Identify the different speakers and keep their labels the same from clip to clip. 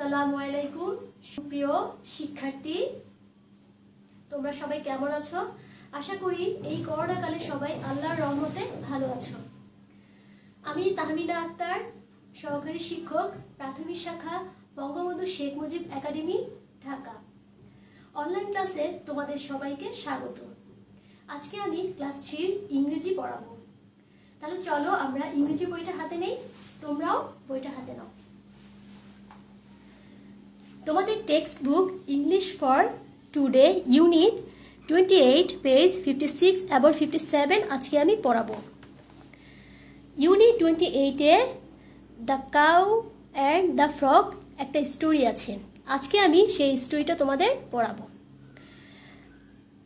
Speaker 1: আসসালামু আলাইকুম সুপ্রিয় শিক্ষার্থী, তোমরা সবাই কেমন আছো? আশা করি এই করোনা কালে সবাই আল্লাহর রহমতে ভালো আছো। আমি তাহমিনা আক্তার, সহকারী শিক্ষক, প্রাথমিক শাখা, বঙ্গবন্ধু শেখ মুজিব একাডেমি, ঢাকা। অনলাইন ক্লাসে তোমাদের সবাইকে স্বাগত। আজকে আমি ক্লাস 3 ইংরেজি পড়াবো। তাহলে চলো আমরা ইংরেজি বইটা হাতে নেই, তোমরাও বইটা হাতে নাও। তোমাদের text book English for today unit 28 page 56 এবং 57 আজকে আমি পড়াবো। ইউনিট 28-এ the cow and the frog একটা স্টোরি আছে। আজকে আমি সেই স্টোরিটা তোমাদের পড়াবো।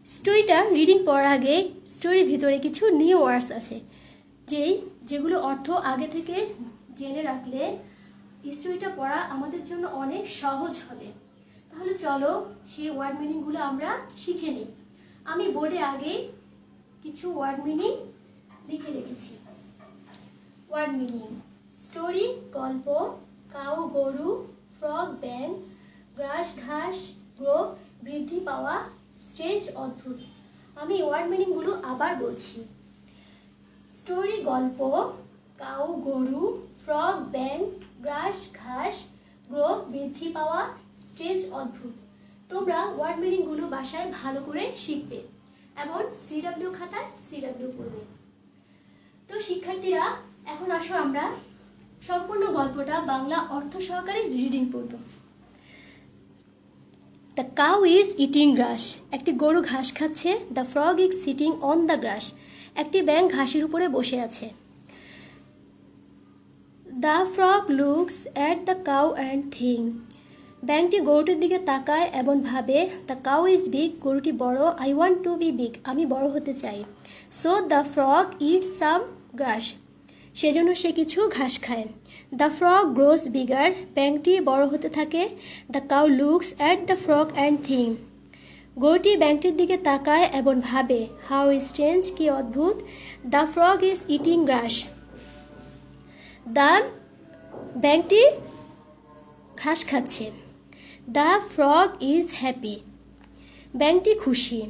Speaker 1: স্টোরিটা রিডিং পড়ার আগে স্টোরির ভিতরে কিছু নিউ ওয়ার্ডস আছে যেগুলো অর্থ আগে থেকে জেনে রাখলে স্টোরিটা পড়া আমাদের জন্য অনেক সহজ হবে। তাহলে চলো সেই ওয়ার্ড মিনিংগুলো আমরা শিখে নিই। আমি বোর্ডে আগে কিছু ওয়ার্ড মিনিং লিখে রেখেছি। ওয়ার্ড মিনিং: স্টোরি গল্প, কাউ গরু, ফ্রগ ব্যাঙ, গ্রাস ঘাস, গ্রো বৃদ্ধি পাওয়া, স্টেজ অদ্ভুত। আমি ওয়ার্ড মিনিংগুলো আবার বলছি। স্টোরি গল্প, কাউ গরু, ফ্রগ ব্যাঙ, গ্রাস ঘাস, গ্রো বৃদ্ধি পাওয়া, স্টেজ অদ্ভুত। তোমরা ওয়ার্ড মিনিংগুলো বাসায় ভালো করে শিখবে এবং সিডব্লিউ খাতায় সিডব্লিউ করবে। তো শিক্ষার্থীরা, এখন আসো আমরা সম্পূর্ণ গল্পটা বাংলা অর্থ সহকারে রিডিং পড়ব। The cow is eating grass, একটি গরু ঘাস খাচ্ছে। The frog is sitting on the grass, একটি ব্যাঙ ঘাসের উপরে বসে আছে। The frog looks at the cow and thing, ব্যাঙটি গরুটির দিকে তাকায় এবং ভাবে। দ্য কাউ ইজ বিগ, গরুটি বড়। I want to be big, আমি বড় হতে চাই। So the frog eats some grass, সেজন্য সে কিছু ঘাস খায়। দ্য ফ্রগ গ্রোস বিগার, ব্যাঙটি বড় হতে থাকে। The cow looks at the frog and thing, গরুটি ব্যাঙটির দিকে তাকায় এবং ভাবে। হাউ স্ট্রেঞ্জ, কি অদ্ভুত। The frog is eating grass, the ব্যাঙটি ঘাস খাচ্ছে। দ্য ফ্রগ ইজ হ্যাপি, ব্যাঙটি খুশি।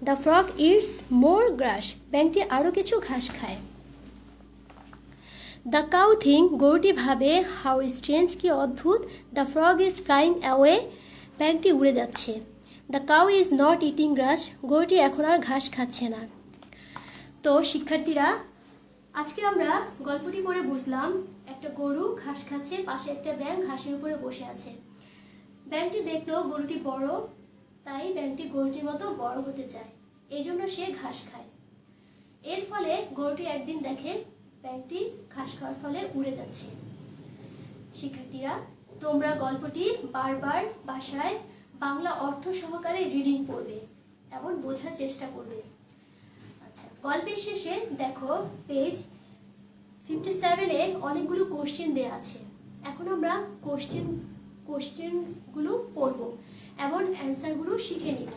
Speaker 1: The frog eats more grass, ব্যাঙটি আরও কিছু ঘাস খায়। দ্য কাউ থিং, গরুটি ভাবে। হাউ স্ট্রেঞ্জ, কি অদ্ভুত। The frog is flying away, ব্যাঙটি উড়ে যাচ্ছে। The cow is not eating grass, গরুটি এখন আর ঘাস খাচ্ছে না। তো শিক্ষার্থীরা, আজকে আমরা গল্পটি পড়ে বুঝলাম একটা গরু ঘাস খাচ্ছে, পাশে একটা ব্যাঙ ঘাসের উপরে বসে আছে। ব্যাঙটি দেখলো গরুটি বড়, তাই ব্যাঙটি গরুটির মতো বড় হতে চায়, এই জন্য সে ঘাস খায়। এর ফলে গরুটি একদিন দেখে ব্যাঙটি ঘাস খাওয়ার ফলে উড়ে যাচ্ছে। শিক্ষার্থীরা, তোমরা গল্পটি বারবার বাসায় বাংলা অর্থ সহকারে রিডিং পড়বে এবং বোঝার চেষ্টা করবে। আচ্ছা, গল্পের শেষে দেখো পেজ 57-এ অনেকগুলো কোশ্চেন দেওয়া আছে। এখন আমরা কোশ্চেনগুলো পড়ব এবং অ্যান্সারগুলো শিখে নিব।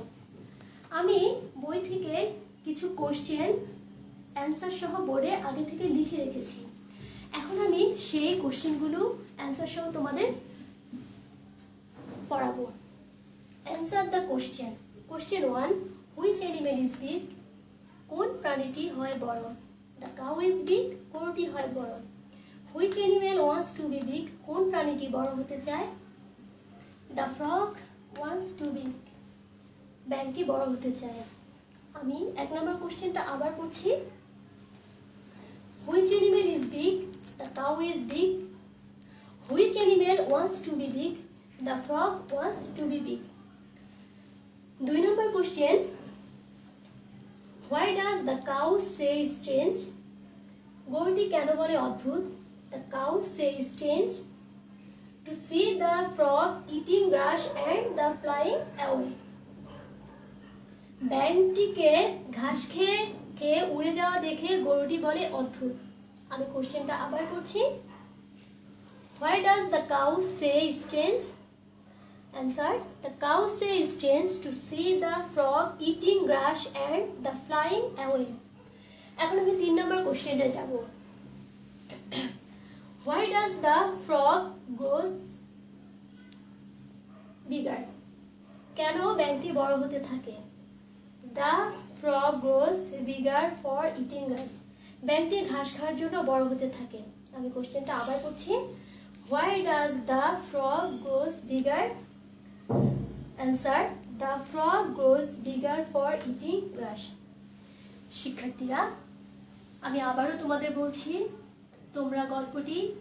Speaker 1: আমি বই থেকে কিছু কোশ্চেন অ্যান্সার সহ বোর্ডে আগে থেকে লিখে রেখেছি। এখন আমি সেই কোশ্চেনগুলো অ্যান্সার সহ তোমাদের পড়াবো। Answer the question. Question 1, which animal is big, কোন প্রাণীটি হয় বড়। দ্য কাউ ইজ বিগ, গরুটি হয় বড়। Which animal wants to be big, কোন প্রাণীটি বড় হতে চায়। The frog wants to be, ব্যাঙটি বড় হতে চায়। আমি 1 নম্বর কোশ্চেনটা আবার পড়ছি। Which animal is big, the cow is big. Which animal wants to be big, the frog wants to be big. 2 number question, why does the cow say strange, গরুটি কেন বলে অদ্ভুত। The cow say strange to see the frog eating grass and the flying away, ব্যাঙটিকে ঘাস খেয়ে খেয়ে উড়ে যাওয়া দেখে গরুটি বলে অদ্ভুত। আমি কোশ্চেনটা আবার করছি। Why does the cow say strange, answer the cow say strange to see the frog eating grass and the flying away. এখন আমি 3 নম্বর কোশ্চেনটা যাব। Why does the frog grows bigger. কেন ব্যাঙটি বড় হতে থাকে? The frog grows bigger for eating grass. ব্যাঙটি ঘাস খাওয়ার জন্য বড় হতে থাকে। আমি কোশ্চেনটা আবার পড়ছি। Why does the frog grows bigger? Answer, the frog grows bigger for eating grass. শিক্ষার্থীরা, আমি আবারও তোমাদের বলছি, তোমরা গল্পটি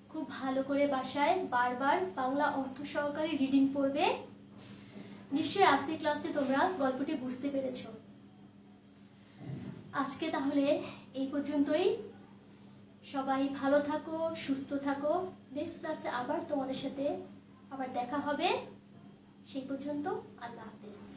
Speaker 1: খুব ভালো করে বাসায় বারবার বাংলা অর্থ সহকারে রিডিং পড়বে। নিশ্চয়ই আজকের ক্লাসে তোমরা গল্পটি বুঝতে পেরেছ। আজকে তাহলে এই পর্যন্তই। সবাই ভালো থাকো, সুস্থ থাকো। নেক্সট ক্লাসে আবার তোমাদের সাথে আবার দেখা হবে। সেই পর্যন্ত আল্লাহ হাফেজ।